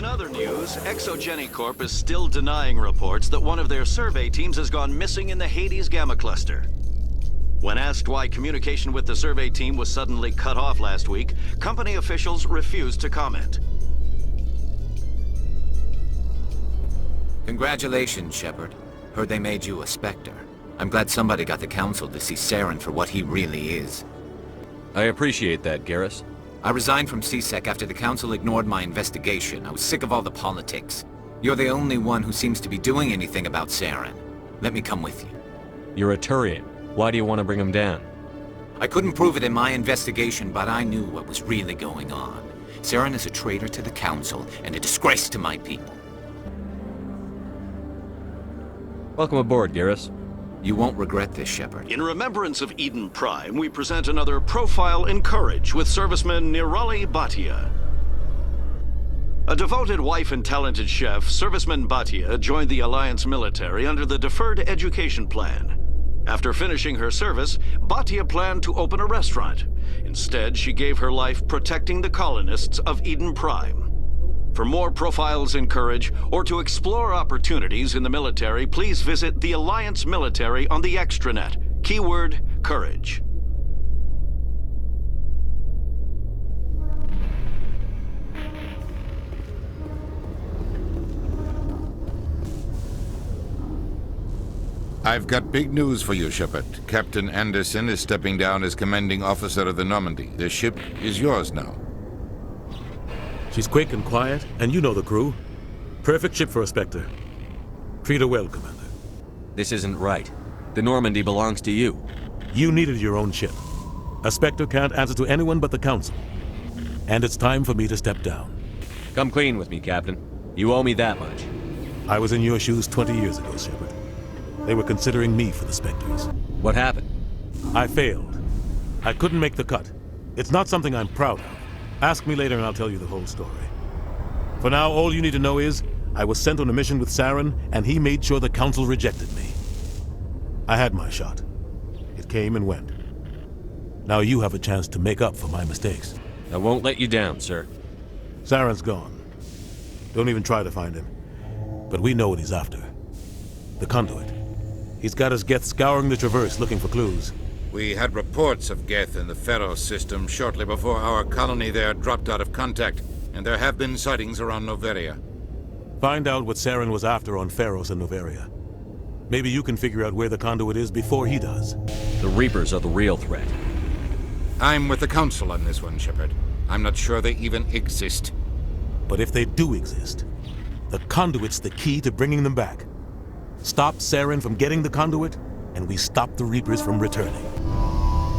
In other news, ExoGeniCorp is still denying reports that one of their survey teams has gone missing in the Hades Gamma Cluster. When asked why communication with the survey team was suddenly cut off last week, company officials refused to comment. Congratulations, Shepard. Heard they made you a Spectre. I'm glad somebody got the Council to see Saren for what he really is. I appreciate that, Garrus. I resigned from C-Sec after the Council ignored my investigation. I was sick of all the politics. You're the only one who seems to be doing anything about Saren. Let me come with you. You're a Turian. Why do you want to bring him down? I couldn't prove it in my investigation, but I knew what was really going on. Saren is a traitor to the Council and a disgrace to my people. Welcome aboard, Garrus. You won't regret this, Shepard. In remembrance of Eden Prime, we present another profile in courage with serviceman Nirali Bhatia. A devoted wife and talented chef, serviceman Bhatia joined the Alliance military under the Deferred Education Plan. After finishing her service, Bhatia planned to open a restaurant. Instead, she gave her life protecting the colonists of Eden Prime. For more profiles in courage, or to explore opportunities in the military, please visit the Alliance Military on the extranet. Keyword, courage. I've got big news for you, Shepard. Captain Anderson is stepping down as commanding officer of the Normandy. The ship is yours now. She's quick and quiet, and you know the crew. Perfect ship for a Spectre. Treat her well, Commander. This isn't right. The Normandy belongs to you. You needed your own ship. A Spectre can't answer to anyone but the Council. And it's time for me to step down. Come clean with me, Captain. You owe me that much. I was in your shoes 20 years ago, Shepard. They were considering me for the Spectres. What happened? I failed. I couldn't make the cut. It's not something I'm proud of. Ask me later and I'll tell you the whole story. For now, all you need to know is, I was sent on a mission with Saren, and he made sure the Council rejected me. I had my shot. It came and went. Now you have a chance to make up for my mistakes. I won't let you down, sir. Saren's gone. Don't even try to find him. But we know what he's after. The conduit. He's got his Geth scouring the Traverse looking for clues. We had reports of Geth in the Pharaoh system shortly before our colony there dropped out of contact, and there have been sightings around Noveria. Find out what Saren was after on Pharos and Noveria. Maybe you can figure out where the conduit is before he does. The Reapers are the real threat. I'm with the Council on this one, Shepard. I'm not sure they even exist. But if they do exist, the conduit's the key to bringing them back. Stop Saren from getting the conduit, and we stop the Reapers from returning.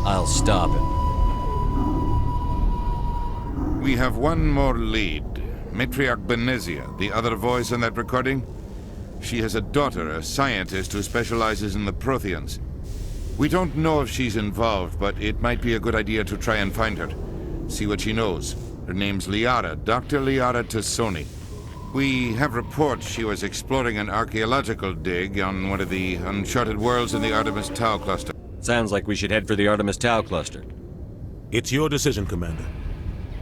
I'll stop him. We have one more lead. Matriarch Benezia, the other voice in that recording. She has a daughter, a scientist who specializes in the Protheans. We don't know if she's involved, but it might be a good idea to try and find her. See what she knows. Her name's Liara, Dr. Liara Tassoni. We have reports she was exploring an archaeological dig on one of the uncharted worlds in the Artemis Tau cluster. Sounds like we should head for the Artemis Tau cluster. It's your decision, Commander.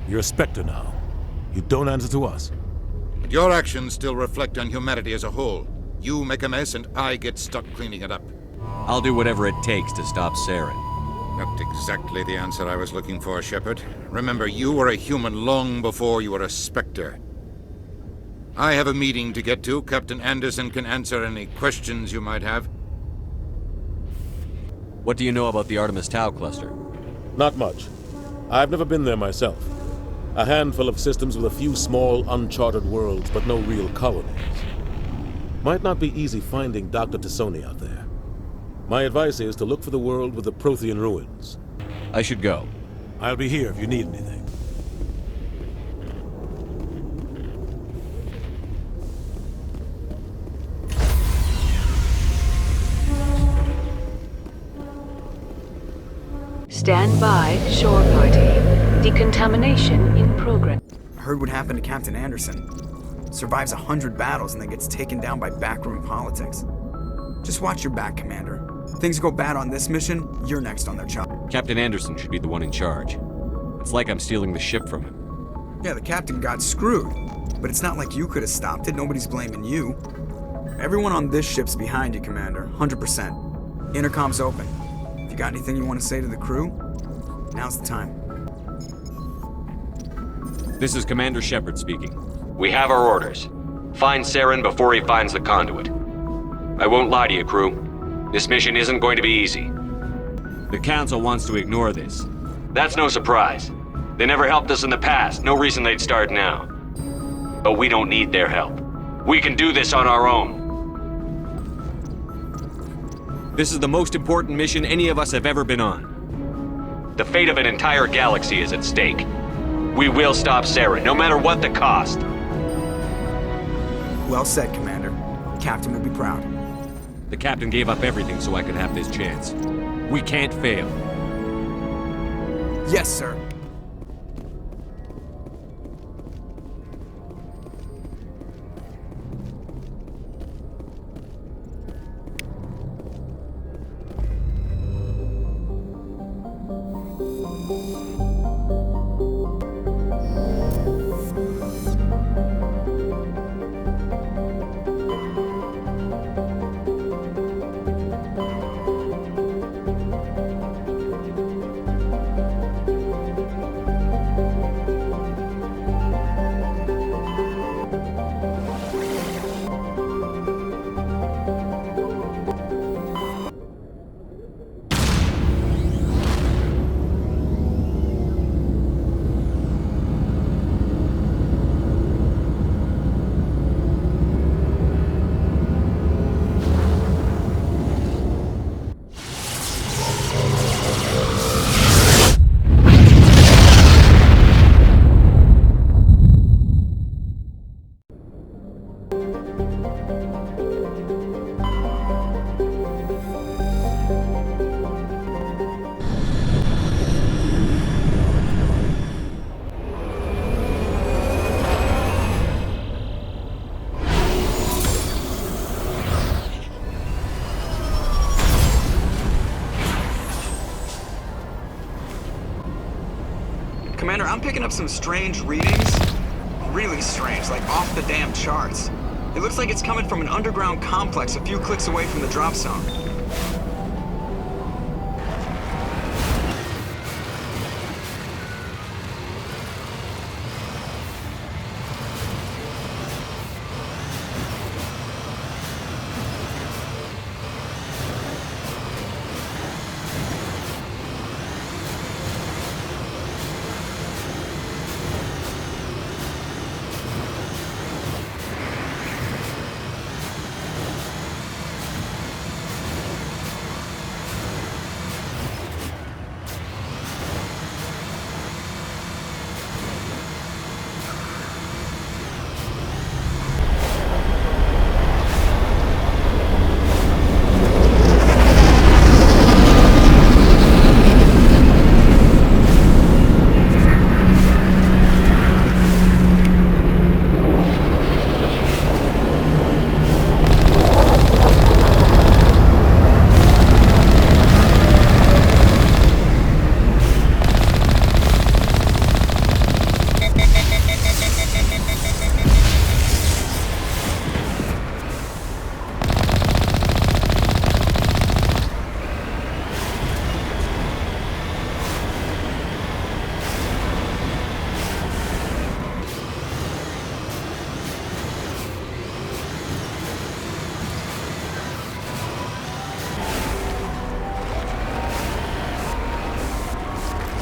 You're a Spectre now. You don't answer to us. But your actions still reflect on humanity as a whole. You make a mess and I get stuck cleaning it up. I'll do whatever it takes to stop Saren. Not exactly the answer I was looking for, Shepard. Remember, you were a human long before you were a Spectre. I have a meeting to get to. Captain Anderson can answer any questions you might have. What do you know about the Artemis Tau cluster? Not much. I've never been there myself. A handful of systems with a few small, uncharted worlds, but no real colonies. Might not be easy finding Dr. Tassoni out there. My advice is to look for the world with the Prothean ruins. I should go. I'll be here if you need anything. Stand by, shore party. Decontamination in progress. Heard what happened to Captain Anderson. Survives 100 battles and then gets taken down by backroom politics. Just watch your back, Commander. Things go bad on this mission, you're next on their chop. Captain Anderson should be the one in charge. It's like I'm stealing the ship from him. Yeah, the captain got screwed. But it's not like you could have stopped it. Nobody's blaming you. Everyone on this ship's behind you, Commander. 100%. Intercom's open. If you got anything you want to say to the crew, now's the time. This is Commander Shepard speaking. We have our orders. Find Saren before he finds the conduit. I won't lie to you, crew. This mission isn't going to be easy. The Council wants to ignore this. That's no surprise. They never helped us in the past, no reason they'd start now. But we don't need their help. We can do this on our own. This is the most important mission any of us have ever been on. The fate of an entire galaxy is at stake. We will stop Saren, no matter what the cost. Well said, Commander. Captain will be proud. The Captain gave up everything so I could have this chance. We can't fail. Yes, sir. Commander, I'm picking up some strange readings. Really strange, like off the damn charts. It looks like it's coming from an underground complex a few clicks away from the drop zone.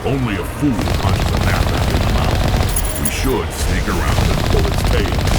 Only a fool punches a map in the mouth. We should sneak around and pull its tail.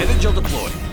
Vigil deployed.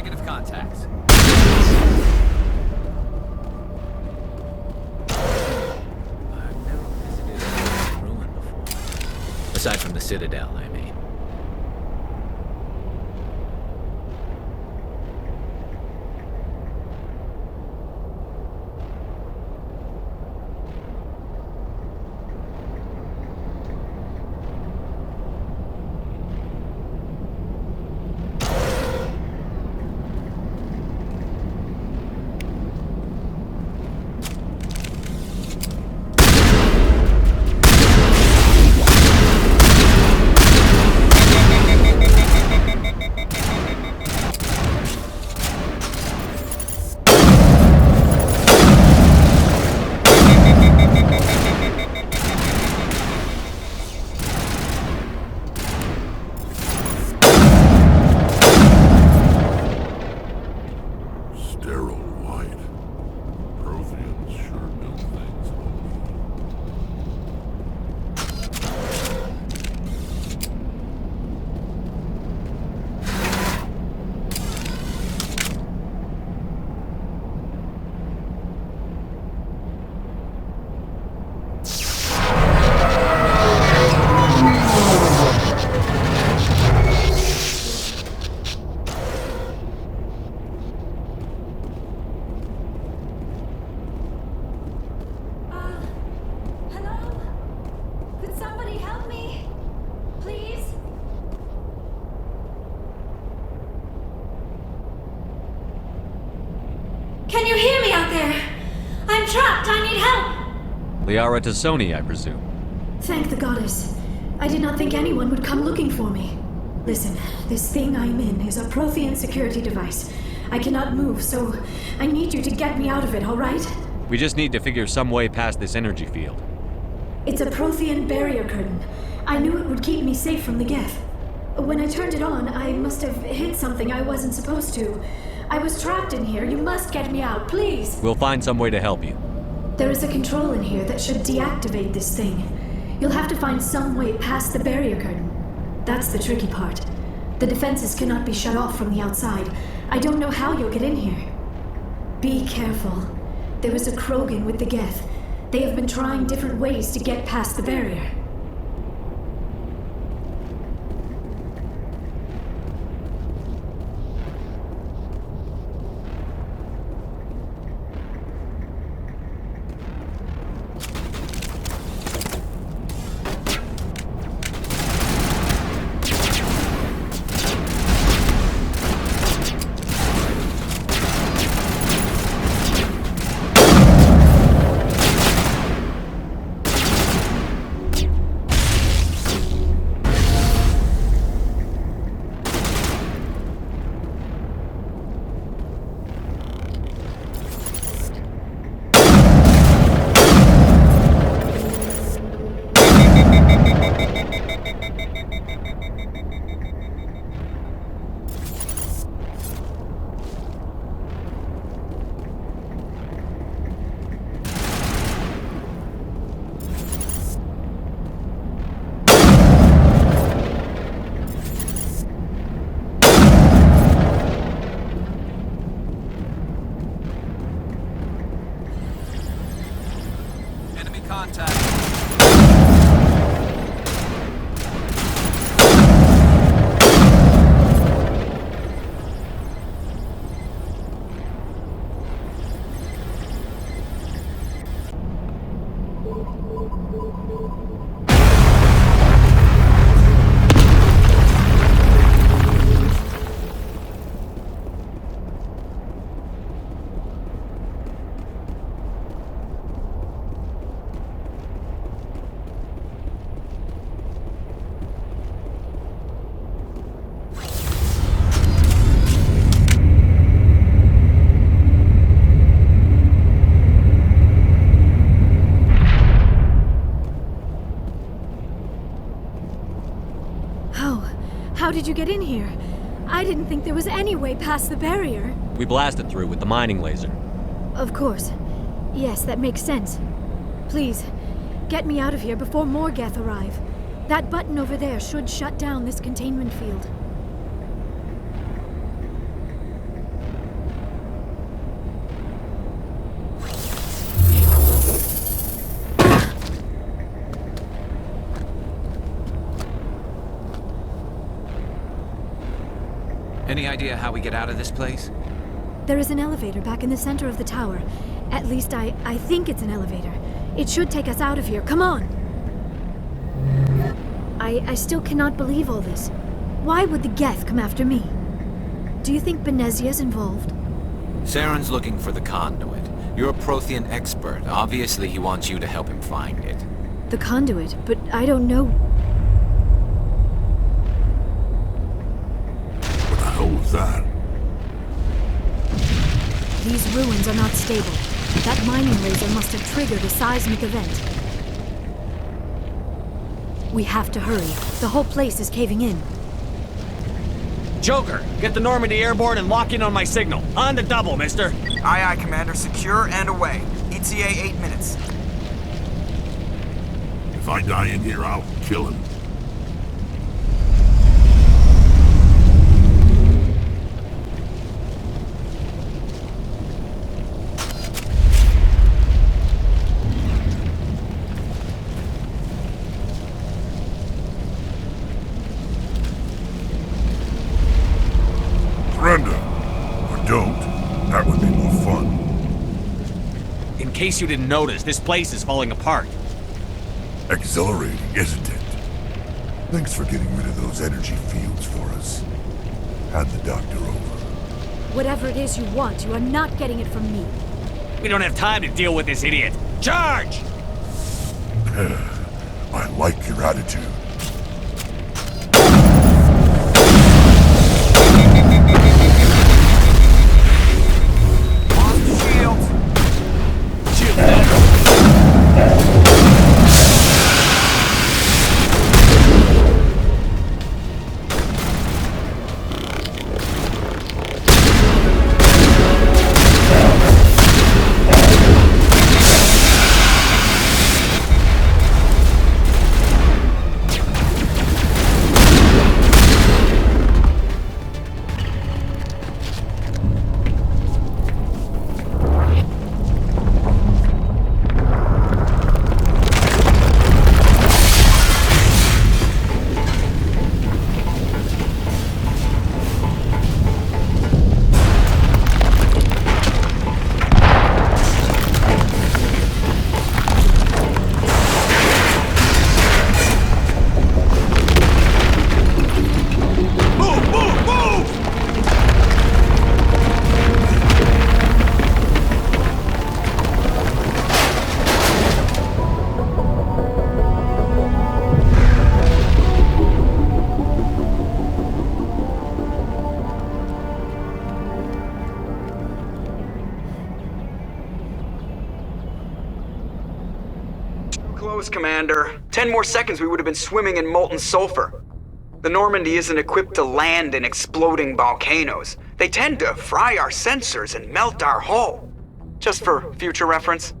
Negative contacts. I've never visited a ruin before. Aside from the Citadel, I mean. Sterile white. Protheans sure build things, homie. Hello? Could somebody help me? Please? Can you hear me out there? I'm trapped. I need help. Liara to Sony, I presume. Thank the goddess. I did not think anyone would come looking for me. Listen, this thing I'm in is a Prothean security device. I cannot move, so I need you to get me out of it, all right? We just need to figure some way past this energy field. It's a Prothean barrier curtain. I knew it would keep me safe from the Geth. When I turned it on, I must have hit something I wasn't supposed to. I was trapped in here. You must get me out, please. We'll find some way to help you. There is a control in here that should deactivate this thing. You'll have to find some way past the barrier curtain. That's the tricky part. The defenses cannot be shut off from the outside. I don't know how you'll get in here. Be careful. There is a Krogan with the Geth. They have been trying different ways to get past the barrier. Contact. How did you get in here? I didn't think there was any way past the barrier. We blasted through with the mining laser. Of course. Yes, that makes sense. Please, get me out of here before more Geth arrive. That button over there should shut down this containment field. Any idea how we get out of this place? There is an elevator back in the center of the tower. At least I think it's an elevator. It should take us out of here. Come on! I still cannot believe all this. Why would the Geth come after me? Do you think Benezia's involved? Saren's looking for the conduit. You're a Prothean expert. Obviously, he wants you to help him find it. The conduit? But I don't know... What the hell was that? These ruins are not stable. That mining laser must have triggered a seismic event. We have to hurry. The whole place is caving in. Joker, get the Normandy airborne and lock in on my signal. On the double, mister. Aye, aye, Commander. Secure and away. ETA 8 minutes. If I die in here, I'll kill him. Surrender. Or don't. That would be more fun. In case you didn't notice, this place is falling apart. Exhilarating, isn't it? Thanks for getting rid of those energy fields for us. Hand the doctor over. Whatever it is you want, you are not getting it from me. We don't have time to deal with this idiot. Charge! I like your attitude. Close, Commander. 10 more seconds we would have been swimming in molten sulfur. The Normandy isn't equipped to land in exploding volcanoes. They tend to fry our sensors and melt our hull. Just for future reference.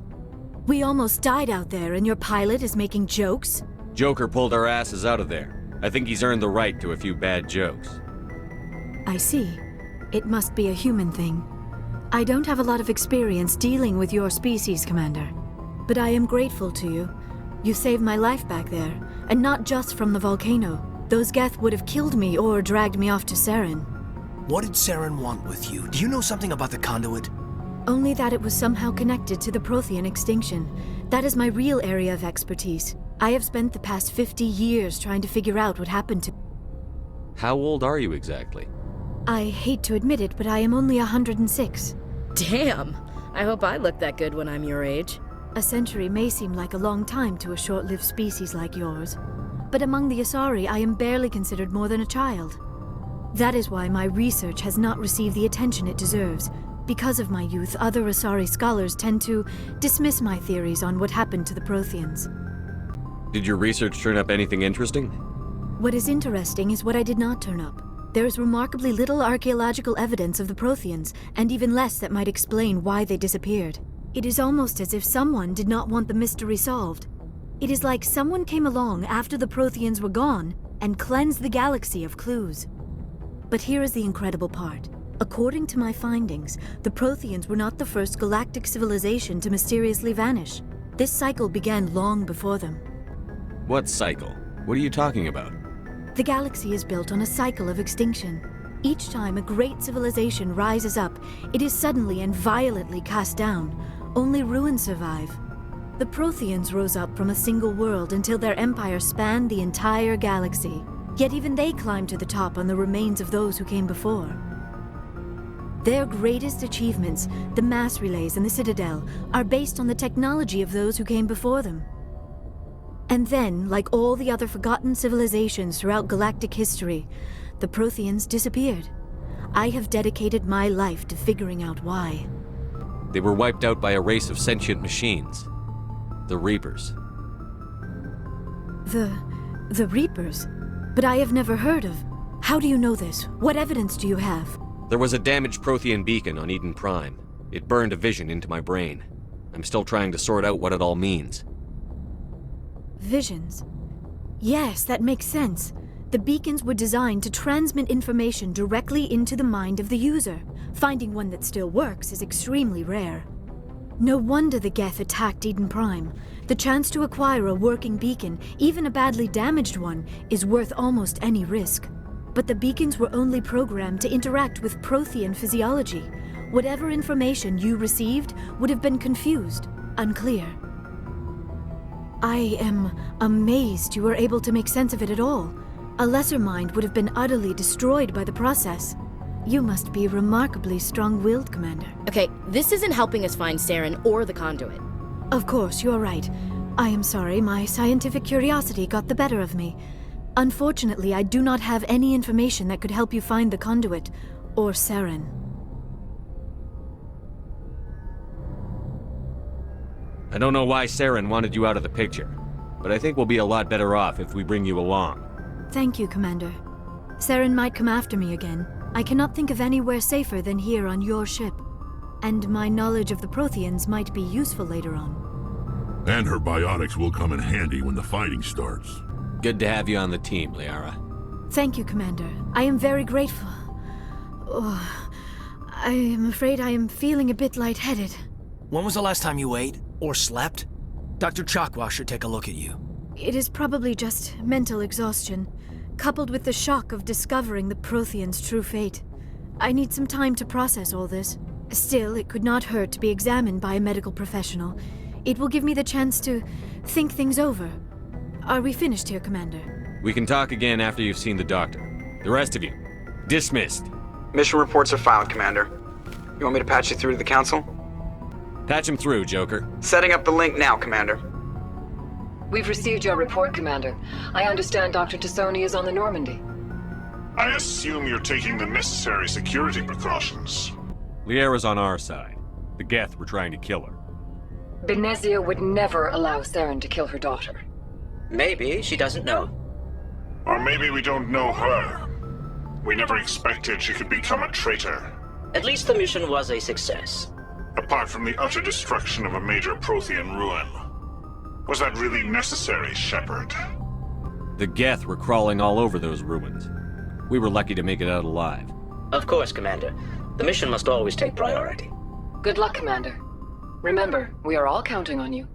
We almost died out there, and your pilot is making jokes? Joker pulled our asses out of there. I think he's earned the right to a few bad jokes. I see. It must be a human thing. I don't have a lot of experience dealing with your species, Commander. But I am grateful to you. You saved my life back there, and not just from the volcano. Those Geth would have killed me or dragged me off to Saren. What did Saren want with you? Do you know something about the conduit? Only that it was somehow connected to the Prothean extinction. That is my real area of expertise. I have spent the past 50 years trying to figure out what happened to... How old are you exactly? I hate to admit it, but I am only 106. Damn! I hope I look that good when I'm your age. A century may seem like a long time to a short-lived species like yours. But among the Asari, I am barely considered more than a child. That is why my research has not received the attention it deserves. Because of my youth, other Asari scholars tend to dismiss my theories on what happened to the Protheans. Did your research turn up anything interesting? What is interesting is what I did not turn up. There is remarkably little archaeological evidence of the Protheans, and even less that might explain why they disappeared. It is almost as if someone did not want the mystery solved. It is like someone came along after the Protheans were gone and cleansed the galaxy of clues. But here is the incredible part. According to my findings, the Protheans were not the first galactic civilization to mysteriously vanish. This cycle began long before them. What cycle? What are you talking about? The galaxy is built on a cycle of extinction. Each time a great civilization rises up, it is suddenly and violently cast down. Only ruins survive. The Protheans rose up from a single world until their empire spanned the entire galaxy. Yet even they climbed to the top on the remains of those who came before. Their greatest achievements, the mass relays and the Citadel, are based on the technology of those who came before them. And then, like all the other forgotten civilizations throughout galactic history, the Protheans disappeared. I have dedicated my life to figuring out why. They were wiped out by a race of sentient machines. The Reapers. The Reapers? But I have never heard of. How do you know this? What evidence do you have? There was a damaged Prothean beacon on Eden Prime. It burned a vision into my brain. I'm still trying to sort out what it all means. Visions? Yes, that makes sense. The beacons were designed to transmit information directly into the mind of the user. Finding one that still works is extremely rare. No wonder the Geth attacked Eden Prime. The chance to acquire a working beacon, even a badly damaged one, is worth almost any risk. But the beacons were only programmed to interact with Prothean physiology. Whatever information you received would have been confused, unclear. I am amazed you were able to make sense of it at all. A lesser mind would have been utterly destroyed by the process. You must be remarkably strong-willed, Commander. Okay, this isn't helping us find Saren or the conduit. Of course, you're right. I am sorry, my scientific curiosity got the better of me. Unfortunately, I do not have any information that could help you find the conduit, or Saren. I don't know why Saren wanted you out of the picture, but I think we'll be a lot better off if we bring you along. Thank you, Commander. Saren might come after me again. I cannot think of anywhere safer than here on your ship. And my knowledge of the Protheans might be useful later on. And her biotics will come in handy when the fighting starts. Good to have you on the team, Liara. Thank you, Commander. I am very grateful. Oh, I am afraid I am feeling a bit lightheaded. When was the last time you ate? Or slept? Dr. Chakwa should take a look at you. It is probably just mental exhaustion, coupled with the shock of discovering the Protheans' true fate. I need some time to process all this. Still, it could not hurt to be examined by a medical professional. It will give me the chance to think things over. Are we finished here, Commander? We can talk again after you've seen the doctor. The rest of you, dismissed. Mission reports are filed, Commander. You want me to patch you through to the Council? Patch him through, Joker. Setting up the link now, Commander. We've received your report, Commander. I understand Dr. Tassoni is on the Normandy. I assume you're taking the necessary security precautions. Liara's on our side. The Geth were trying to kill her. Benezia would never allow Saren to kill her daughter. Maybe she doesn't know. Or maybe we don't know her. We never expected she could become a traitor. At least the mission was a success. Apart from the utter destruction of a major Prothean ruin. Was that really necessary, Shepard? The Geth were crawling all over those ruins. We were lucky to make it out alive. Of course, Commander. The mission must always take priority. Good luck, Commander. Remember, we are all counting on you.